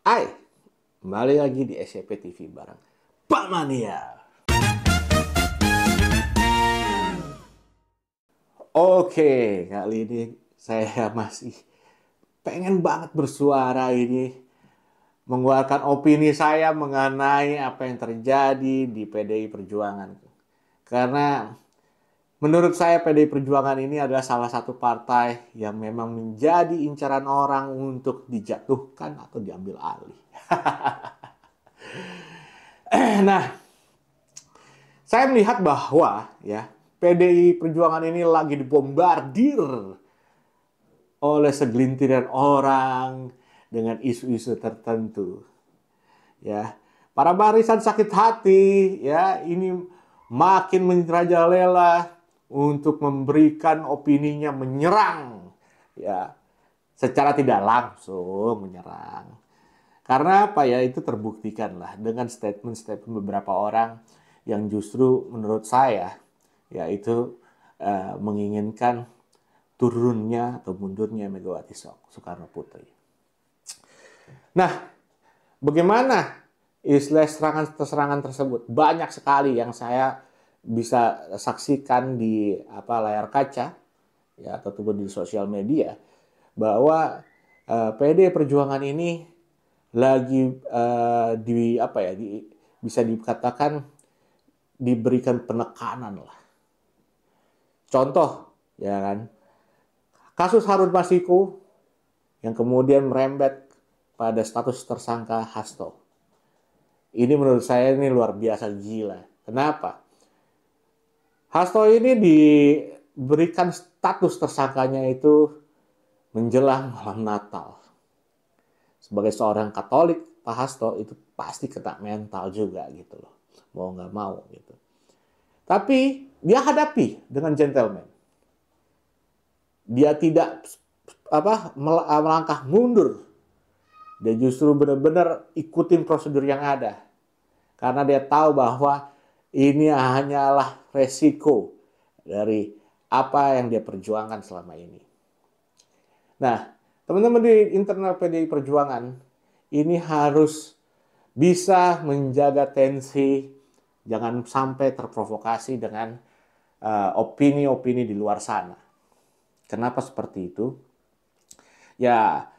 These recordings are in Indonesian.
Hai, kembali lagi di SCP TV bareng Pak Mania. Oke, kali ini saya masih pengen banget bersuara ini, mengeluarkan opini saya mengenai apa yang terjadi di PDI Perjuangan. Karena menurut saya PDI Perjuangan ini adalah salah satu partai yang memang menjadi incaran orang untuk dijatuhkan atau diambil alih. Nah, saya melihat bahwa ya PDI Perjuangan ini lagi dibombardir oleh segelintiran orang dengan isu-isu tertentu. Ya, para barisan sakit hati ya ini makin merajalela untuk memberikan opininya menyerang ya secara tidak langsung menyerang. Karena apa ya itu terbuktikan lah dengan statement-statement beberapa orang yang justru menurut saya yaitu menginginkan turunnya atau mundurnya Megawati Soekarno Putri. Nah, bagaimana istilah serangan tersebut? Banyak sekali yang saya bisa saksikan di layar kaca ya ataupun di sosial media bahwa PD Perjuangan ini lagi bisa dikatakan diberikan penekanan lah. Contoh ya kan kasus Harun Masiku yang kemudian merembet pada status tersangka Hasto. Ini menurut saya ini luar biasa gila. Kenapa? Hasto ini diberikan status tersangkanya itu menjelang malam Natal. Sebagai seorang Katolik, Pak Hasto itu pasti kena mental juga gitu loh. Mau nggak mau gitu. Tapi dia hadapi dengan gentleman. Dia tidak melangkah mundur. Dia justru benar-benar ikutin prosedur yang ada. Karena dia tahu bahwa ini hanyalah resiko dari apa yang dia perjuangkan selama ini. Nah, teman-teman di internal PDI Perjuangan ini harus bisa menjaga tensi, jangan sampai terprovokasi dengan opini-opini di luar sana. Kenapa seperti itu? Ya,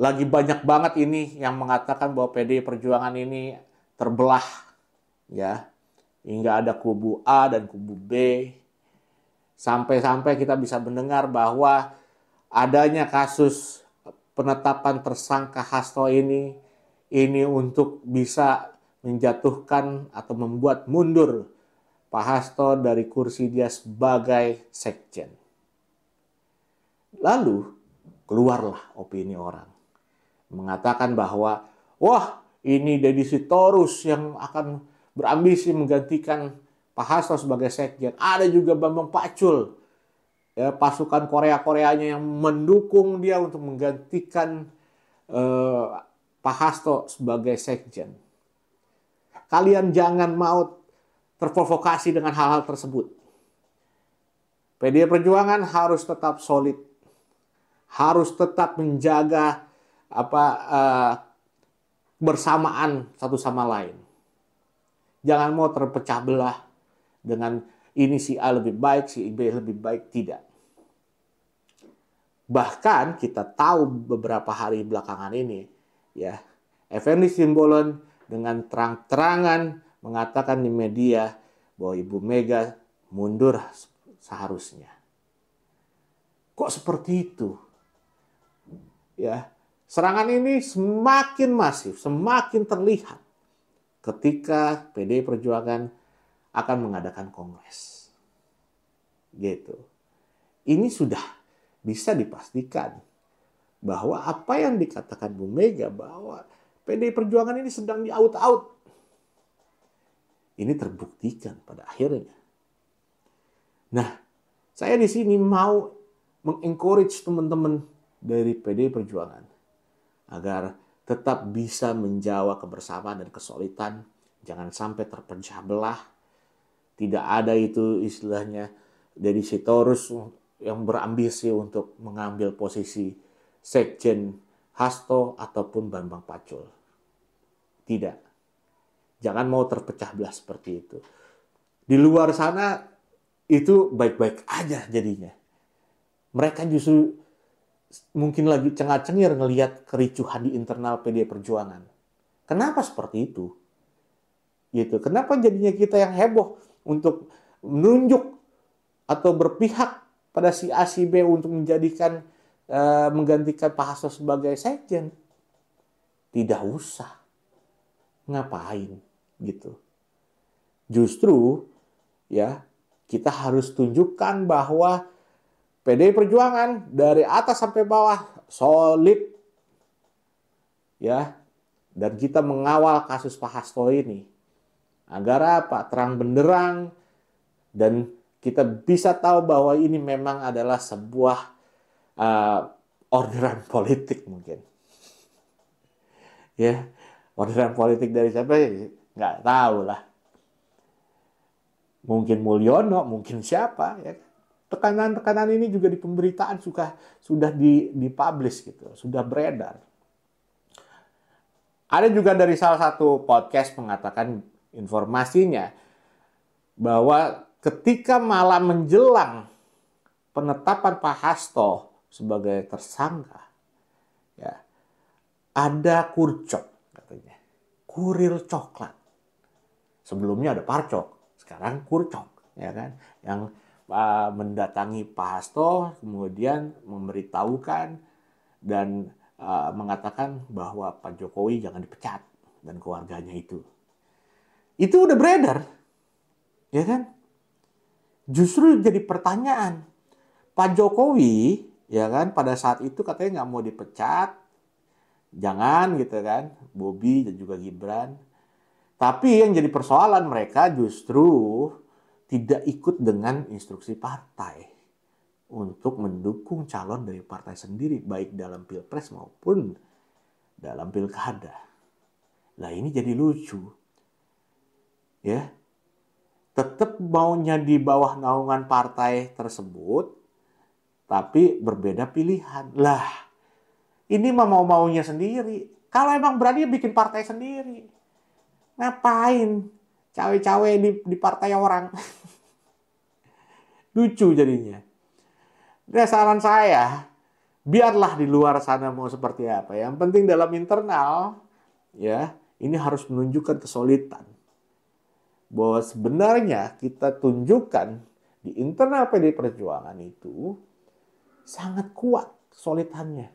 lagi banyak banget ini yang mengatakan bahwa PDI Perjuangan ini terbelah, ya, hingga ada kubu A dan kubu B. Sampai-sampai kita bisa mendengar bahwa adanya kasus penetapan tersangka Hasto ini untuk bisa menjatuhkan atau membuat mundur Pak Hasto dari kursi dia sebagai sekjen. Lalu keluarlah opini orang mengatakan bahwa wah ini Deddy Sitorus yang akan berambisi menggantikan Pak Hasto sebagai sekjen. Ada juga Bambang Pacul, ya, pasukan Korea-Koreanya yang mendukung dia untuk menggantikan Pak Hasto sebagai sekjen. Kalian jangan mau terprovokasi dengan hal-hal tersebut. PDI Perjuangan harus tetap solid, harus tetap menjaga bersamaan satu sama lain. Jangan mau terpecah belah dengan ini si A lebih baik, si B lebih baik, tidak. Bahkan kita tahu beberapa hari belakangan ini, ya, Effendi Simbolon dengan terang-terangan mengatakan di media bahwa Ibu Mega mundur seharusnya. Kok seperti itu? Ya, serangan ini semakin masif, semakin terlihat ketika PDI Perjuangan akan mengadakan kongres. Gitu. Ini sudah bisa dipastikan bahwa apa yang dikatakan Bu Mega bahwa PDI Perjuangan ini sedang di-out-out. Ini terbuktikan pada akhirnya. Nah, saya di sini mau mengencourage teman-teman dari PDI Perjuangan agar tetap bisa menjaga kebersamaan dan kesolidan, jangan sampai terpecah belah. Tidak ada itu istilahnya Deddy Sitorus yang berambisi untuk mengambil posisi sekjen Hasto, ataupun Bambang Pacul. Tidak. Jangan mau terpecah belah seperti itu. Di luar sana itu baik-baik aja jadinya. Mereka justru mungkin lagi cengar-cengir ngelihat kericuhan di internal PDI Perjuangan. Kenapa seperti itu? Gitu. Kenapa jadinya kita yang heboh untuk menunjuk atau berpihak pada si A si B untuk menggantikan Pak Hasto sebagai sekjen? Tidak usah. Ngapain gitu. Justru ya kita harus tunjukkan bahwa PDI Perjuangan dari atas sampai bawah solid ya, dan kita mengawal kasus Pak Hasto ini agar apa? Terang benderang, dan kita bisa tahu bahwa ini memang adalah sebuah orderan politik mungkin. Ya, orderan politik dari siapa? Nggak tahu lah. Mungkin Mulyono, mungkin siapa ya. Tekanan-tekanan ini juga di pemberitaan sudah dipublish gitu, sudah beredar. Ada juga dari salah satu podcast mengatakan informasinya bahwa ketika malam menjelang penetapan Pak Hasto sebagai tersangka, ya, ada kurcop katanya, kurir coklat. Sebelumnya ada parcok, sekarang kurcok, ya kan, yang mendatangi Pak Hasto, kemudian memberitahukan dan mengatakan bahwa Pak Jokowi jangan dipecat dan keluarganya itu. Itu udah beredar, ya kan? Justru jadi pertanyaan, Pak Jokowi, ya kan, pada saat itu katanya nggak mau dipecat, jangan gitu kan, Bobi dan juga Gibran. Tapi yang jadi persoalan mereka justru tidak ikut dengan instruksi partai untuk mendukung calon dari partai sendiri, baik dalam pilpres maupun dalam pilkada. Nah ini jadi lucu. Ya, tetap maunya di bawah naungan partai tersebut, tapi berbeda pilihan. Lah, ini mah mau-maunya sendiri. Kalau emang berani bikin partai sendiri. Ngapain cawe-cawe di partai orang? Lucu jadinya. Nah, saran saya, biarlah di luar sana mau seperti apa. Yang penting dalam internal, ya, ini harus menunjukkan kesolidan. Bahwa sebenarnya kita tunjukkan di internal PDI Perjuangan itu sangat kuat kesolidannya.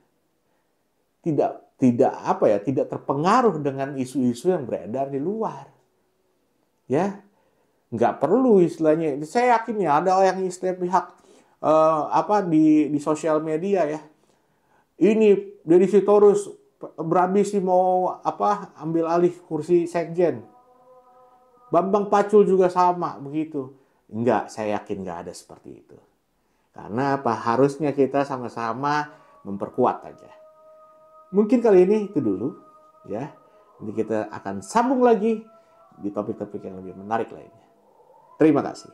Tidak terpengaruh dengan isu-isu yang beredar di luar. Ya, nggak perlu istilahnya. Saya yakin ya ada yang istilah pihak di sosial media ya. Ini Deddy Sitorus berambisi mau ambil alih kursi sekjen. Bambang Pacul juga sama begitu. Enggak, saya yakin nggak ada seperti itu. Karena harusnya kita sama-sama memperkuat aja. Mungkin kali ini itu dulu ya. Nanti kita akan sambung lagi di topik-topik yang lebih menarik lainnya. Terima kasih.